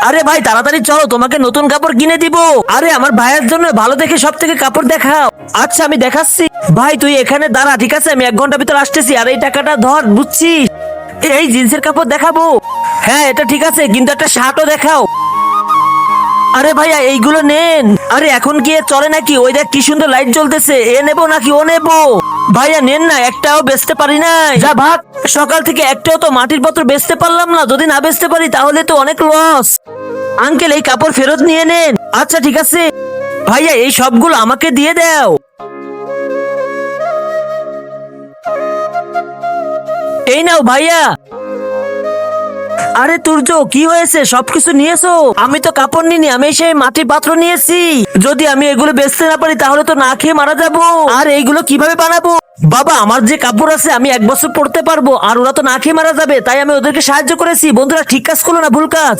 আরে ভাই তাড়াতাড়ি চলো, তোমাকে নতুন কাপড় কিনে দিব। আরে আমার ভাইয়ের জন্য ভালো দেখে সব থেকে কাপড় দেখাও। আচ্ছা আমি দেখাচ্ছি। ভাই তুই এখানে দাঁড়া, ঠিক আছে? আমি 1 ঘন্টা ভিতর আসতেছি। আর এই টাকাটা ধর, বুঝছিস? এই জিন্সের কাপড় দেখাবো? হ্যাঁ এটা ঠিক আছে, কিন্তু একটা শার্টও দেখাও। আরে ভাইয়া এইগুলো নেন। আরে এখন কি এ চলে নাকি? ওই দেখ কি সুন্দর লাইট জ্বলতেছে। এ নেবো নাকি ও নেবো? ভাইয়া নেন না, একটাও বেচতে পারি নাই। যা ভাগ, সকাল থেকে একটাও তো মাটির পত্র বেচতে পারলাম না। যদি না বেচতে পারি তাহলে তো অনেক লস। আঙ্কেল এই কাপড় ফেরত নিয়ে নেন। আচ্ছা ঠিক আছে ভাইয়া, এই সবগুলো আমাকে দিয়ে দাও। এই নাও ভাইয়া। আরে তুর্য কি হয়েছে? সবকিছু নিয়েছো? আমি তো কাপড় নিনি, আমি সেই মাটির পাত্র নিয়েছি। যদি আমি এগুলো বেচতে না পারি তাহলে তো না খেয়ে মারা যাবো। আর এইগুলো কিভাবে বানাবো? বাবা আমার যে কাপড় আছে আমি 1 বছর পরতে পারবো, আর ওরা তো না খেয়ে মারা যাবে, তাই আমি ওদেরকে সাহায্য করেছি। বন্ধুরা ঠিক কাজ করলো না ভুল কাজ?